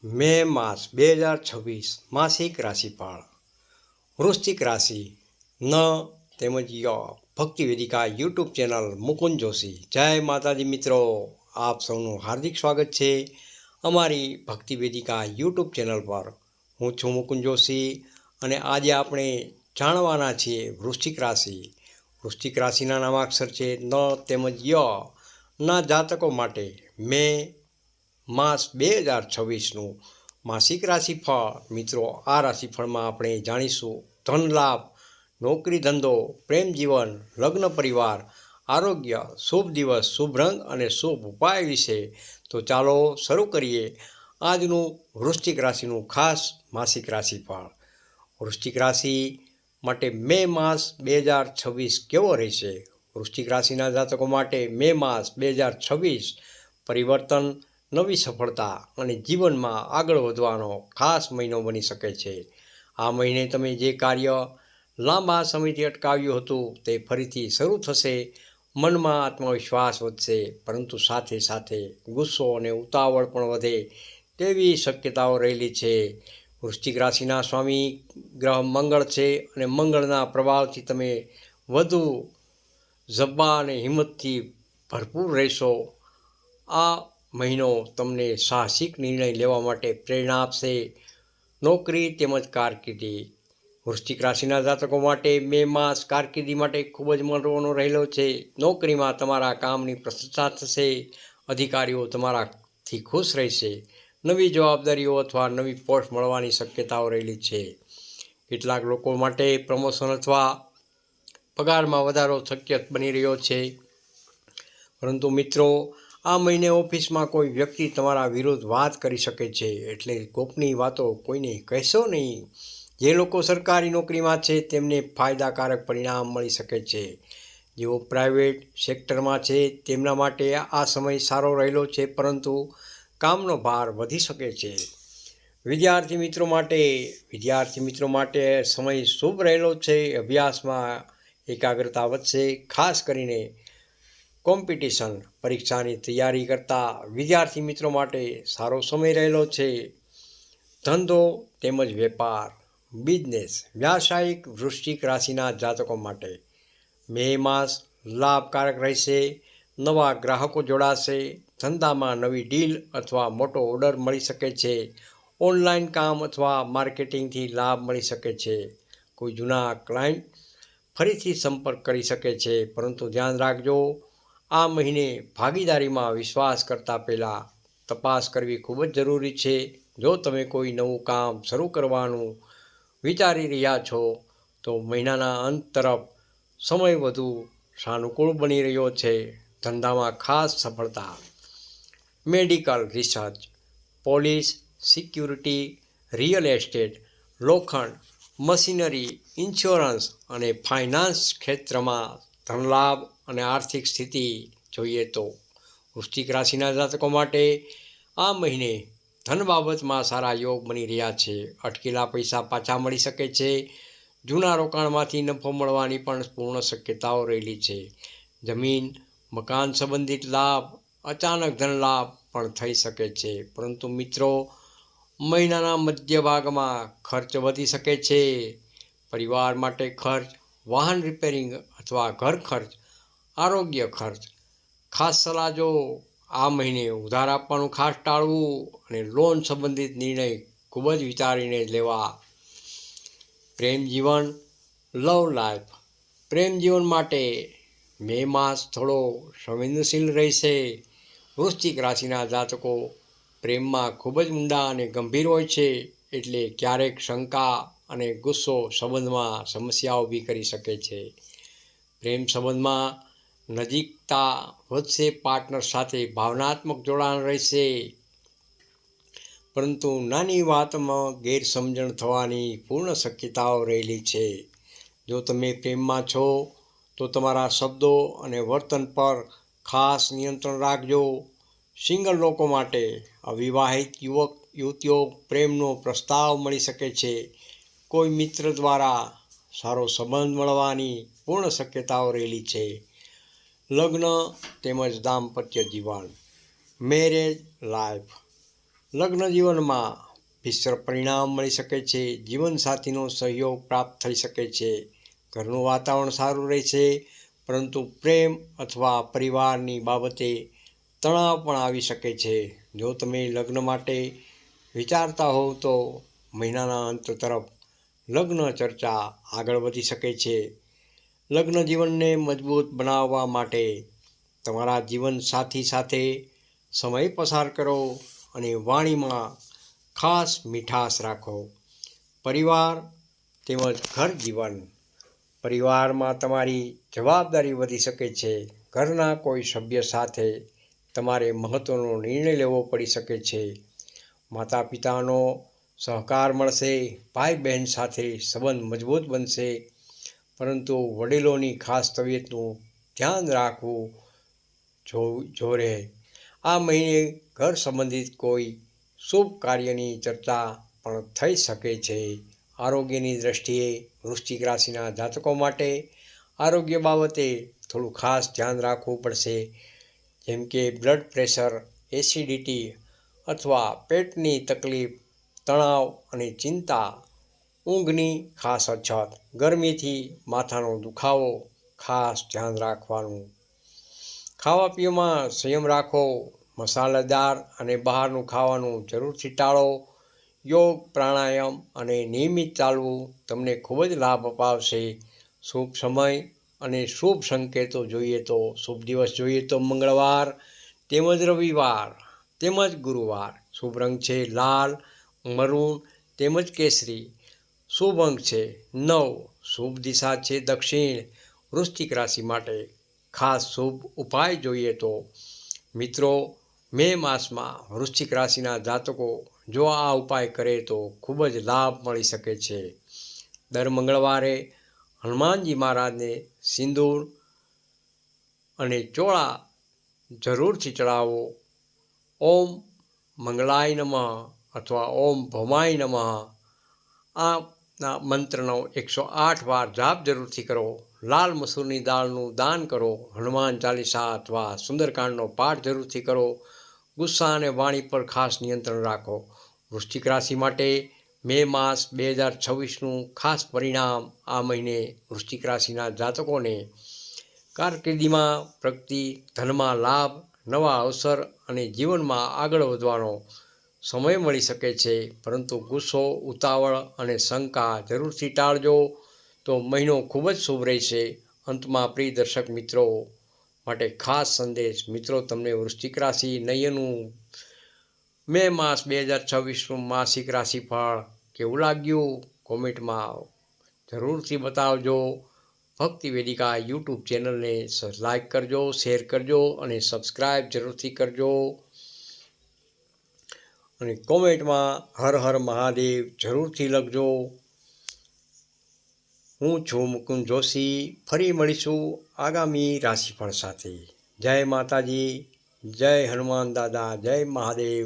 મે માસ 2026 માસિક રાશિફળ વૃશ્ચિક રાશિ ન તેમજ ભક્તિ વેદિકા યુટ્યુબ ચેનલ મુકુંદ જોશી. જય માતાજી મિત્રો, આપ સૌનું હાર્દિક સ્વાગત છે અમારી ભક્તિ વેદિકા યુટ્યુબ ચેનલ પર. હું છું મુકુંદ જોશી અને આજે આપણે જાણવાના છીએ વૃશ્ચિક રાશિ. વૃશ્ચિક રાશિના નામાક્ષર છે ન તેમજ ના જાતકો માટે મે માસ 2026નું માસિક રાશિફળ. મિત્રો, આ રાશિફળમાં આપણે જાણીશું ધન લાભ, નોકરી ધંધો, પ્રેમ જીવન, લગ્ન પરિવાર, આરોગ્ય, શુભ દિવસ, શુભ રંગ અને શુભ ઉપાય વિશે. તો ચાલો શરૂ કરીએ આજનું વૃશ્ચિક રાશિનું ખાસ માસિક રાશિફળ. વૃશ્ચિક રાશિ માટે મે માસ 2026 કેવો રહેશે? વૃશ્ચિક રાશિના જાતકો માટે મે માસ 2026 પરિવર્તન, નવી સફળતા અને જીવનમાં આગળ વધવાનો ખાસ મહિનો બની શકે છે. આ મહિને તમે જે કાર્ય લાંબા સમયથી અટકાવ્યું હતું તે ફરીથી શરૂ થશે. મનમાં આત્મવિશ્વાસ વધશે, પરંતુ સાથે સાથે ગુસ્સો અને ઉતાવળ પણ વધે તેવી શક્યતાઓ રહેલી છે. વૃશ્ચિક રાશિના સ્વામી ગ્રહ મંગળ છે અને મંગળના પ્રભાવથી તમે વધુ જબ્બા અને હિંમતથી ભરપૂર રહેશો. આ મહિનો તમને સાહસિક નિર્ણય લેવા માટે પ્રેરણા આપશે. નોકરી તેમજ કારકિર્દી. વૃશ્ચિક રાશિના જાતકો માટે મે માસ કારકિર્દી માટે ખૂબ જ મહત્વનો રહેલો છે. નોકરીમાં તમારા કામની પ્રશંસા થશે. અધિકારીઓ તમારાથી ખુશ રહેશે. નવી જવાબદારીઓ અથવા નવી પોસ્ટ મળવાની શક્યતાઓ રહેલી છે. કેટલાક લોકો માટે પ્રમોશન અથવા પગારમાં વધારો શક્ય બની રહ્યો છે. પરંતુ મિત્રો, આ મહિને ઓફિસમાં કોઈ વ્યક્તિ તમારા વિરુદ્ધ વાત કરી શકે છે, એટલે ગોપનીય વાતો કોઈને કહેશો નહીં. જે લોકો સરકારી નોકરીમાં છે તેમને ફાયદાકારક પરિણામ મળી શકે છે. જેઓ પ્રાઇવેટ સેક્ટરમાં છે તેમના માટે આ સમય સારો રહેલો છે, પરંતુ કામનો ભાર વધી શકે છે. વિદ્યાર્થી મિત્રો માટે સમય શુભ રહેલો છે. અભ્યાસમાં એકાગ્રતા વધશે. ખાસ કરીને કોમ્પિટિશન પરીક્ષાની તૈયારી કરતા વિદ્યાર્થી મિત્રો માટે સારો સમય રહેલો છે. ધંધો તેમજ વેપાર, બિઝનેસ, વ્યાવસાયિક. વૃશ્ચિક રાશિના જાતકો માટે મે માસ લાભકારક રહેશે. નવા ગ્રાહકો જોડાશે. ધંધામાં નવી ડીલ અથવા મોટો ઓર્ડર મળી શકે છે. ઓનલાઈન કામ અથવા માર્કેટિંગથી લાભ મળી શકે છે. કોઈ જૂના ક્લાયન્ટ ફરીથી સંપર્ક કરી શકે છે, પરંતુ ધ્યાન રાખજો, આ મહિને ભાગીદારીમાં વિશ્વાસ કરતાં પહેલાં તપાસ કરવી ખૂબ જ જરૂરી છે. જો તમે કોઈ નવું કામ શરૂ કરવાનું વિચારી રહ્યા છો તો મહિનાના અંત તરફ સમય વધુ સાનુકૂળ બની રહ્યો છે. ધંધામાં ખાસ સફળતા. Medical research, police, security, real estate, લોખંડ, મશીનરી, ઇન્સ્યોરન્સ અને ફાઇનાન્સ ક્ષેત્રમાં ધનલાભ અને આર્થિક સ્થિતિ જોઈએ તો વૃશ્ચિક રાશિના જાતકો માટે આ મહિને ધન બાબતમાં સારા યોગ બની રહ્યા છે. અટકેલા પૈસા પાછા મળી શકે છે. જૂના રોકાણમાંથી નફો મળવાની પણ પૂર્ણ શક્યતાઓ રહેલી છે. જમીન, મકાન સંબંધિત લાભ, અચાનક ધન લાભ પણ થઈ શકે છે. પરંતુ મિત્રો, મહિનાના મધ્ય ભાગમાં ખર્ચ વધી શકે છે. પરિવાર માટે ખર્ચ, વાહન રિપેરિંગ અથવા ઘર ખર્ચ, આરોગ્ય ખર્ચ. ખાસ સલાહ જો આ મહિને ઉધાર આપવાનું ખાસ ટાળવું અને લોન સંબંધિત નિર્ણય ખૂબ જ વિચારીને લેવા. પ્રેમ જીવન, લવ લાઈફ. પ્રેમ જીવન માટે મે માસ થોડો સંવેદનશીલ રહેશે. વૃશ્ચિક રાશિના જાતકો પ્રેમમાં ખૂબ જ ઊંડા અને ગંભીર હોય છે, એટલે ક્યારેક શંકા અને ગુસ્સો સંબંધમાં સમસ્યા ઊભી કરી શકે છે. પ્રેમ સંબંધમાં નજીકતા વધશે. પાર્ટનર સાથે ભાવનાત્મક જોડાણ રહેશે, પરંતુ નાની વાતમાં ગેરસમજણ થવાની પૂર્ણ શક્યતાઓ રહેલી છે. જો તમે પ્રેમમાં છો તો તમારા શબ્દો અને વર્તન પર ખાસ નિયંત્રણ રાખજો. સિંગલ લોકો માટે અવિવાહિત યુવતીઓ પ્રેમનો પ્રસ્તાવ મળી શકે છે. કોઈ મિત્ર દ્વારા સારો સંબંધ મળવાની પૂર્ણ શક્યતાઓ રહેલી છે. લગ્ન તેમજ દાંપત્ય જીવન, મેરેજ લાઈફ. લગ્ન જીવનમાં મિશ્ર પરિણામ મળી શકે છે. જીવનસાથીનો સહયોગ પ્રાપ્ત થઈ શકે છે. ઘરનું વાતાવરણ સારું રહેશે, પરંતુ પ્રેમ અથવા પરિવારની બાબતે તણાવ પણ આવી શકે છે. જો તમે લગ્ન માટે વિચારતા હોવ તો મહિનાના અંત તરફ લગ્ન ચર્ચા આગળ વધી શકે છે. લગ્ન જીવનને મજબૂત બનાવવા માટે તમારા જીવનસાથી સાથે સમય પસાર કરો અને વાણીમાં ખાસ મીઠાશ રાખો. પરિવાર તેમજ ઘર જીવન. પરિવારમાં તમારી જવાબદારી વધી શકે છે. ઘરના કોઈ સભ્ય સાથે તમારે મહત્ત્વનો નિર્ણય લેવો પડી શકે છે. માતા પિતાનો સહકાર મળશે. ભાઈ બહેન સાથે સંબંધ મજબૂત બનશે, પરંતુ વડીલોની ખાસ તબિયતનું ધ્યાન રાખવું જોરે. આ મહિને ઘર સંબંધિત કોઈ શુભ કાર્યની ચર્ચા પણ થઈ શકે છે. આરોગ્યની દૃષ્ટિએ વૃશ્ચિક રાશિના જાતકો માટે આરોગ્ય બાબતે થોડું ખાસ ધ્યાન રાખવું પડશે, જેમ કે બ્લડ પ્રેશર, એસિડિટી અથવા પેટની તકલીફ, તણાવ અને ચિંતા, ઊંઘની ખાસ અછત, ગરમીથી માથાનો દુખાવો ખાસ ધ્યાન રાખવાનું. ખાવા પીવામાં સંયમ રાખો. મસાલેદાર અને બહારનું ખાવાનું જરૂરથી ટાળો. યોગ, પ્રાણાયામ અને નિયમિત ચાલવું તમને ખૂબ જ લાભ અપાવશે. શુભ સમય અને શુભ સંકેતો જોઈએ તો શુભ દિવસ જોઈએ તો મંગળવાર તેમજ રવિવાર તેમજ ગુરુવાર. શુભ રંગ છે લાલ, મરૂન તેમજ કેસરી. શુભ અંક છે 9. શુભ દિશા છે દક્ષિણ. વૃશ્ચિક રાશિ માટે ખાસ શુભ ઉપાય જોઈએ તો મિત્રો, મે માસમાં વૃશ્ચિક રાશિના જાતકો જો આ ઉપાય કરે તો ખૂબ જ લાભ મળી શકે છે. દર મંગળવારે હનુમાનજી મહારાજને સિંદૂર અને ચોળા જરૂરથી ચડાવો. ઓમ મંગલાય નમઃ અથવા ઓમ ભૌમાય નમઃ આ મંત્રનો 108 વાર જાપ જરૂરથી કરો. લાલ મસૂરની દાળનું દાન કરો. હનુમાન ચાલીસા અથવા સુંદરકાંડનો પાઠ જરૂરથી કરો. ગુસ્સા અને વાણી પર ખાસ નિયંત્રણ રાખો. વૃશ્ચિક રાશિ માટે મે માસ 2026નું ખાસ પરિણામ. આ મહિને વૃશ્ચિક રાશિના જાતકોને કારકિર્દીમાં પ્રગતિ, ધનમાં લાભ, નવા અવસર અને જીવનમાં આગળ વધવાનો સમય મળી શકે છે. પરંતુ ગુસ્સો, ઉતાવળ અને શંકા જરૂરથી ટાળજો તો મહિનો ખૂબ જ શુભ રહેશે. અંતમાં પ્રિય દર્શક મિત્રો માટે ખાસ સંદેશ. મિત્રો, તમને વૃશ્ચિક રાશિ નયનું મે માસ 2026નું માસિક રાશિફળ કેવું લાગ્યું? કોમેન્ટમાં જરૂરથી બતાવજો. ભક્તિ વેદિકા યુટ્યુબ ચેનલને લાઈક કરજો, શેર કરજો અને સબસ્ક્રાઈબ જરૂરથી કરજો. અને કોમેન્ટમાં હર હર મહાદેવ જરૂરથી લખજો. હું છું મુકુંદ જોશી. ફરી મળીશું આગામી રાશિફળ સાથે. જય માતાજી, જય હનુમાન દાદા, જય મહાદેવ.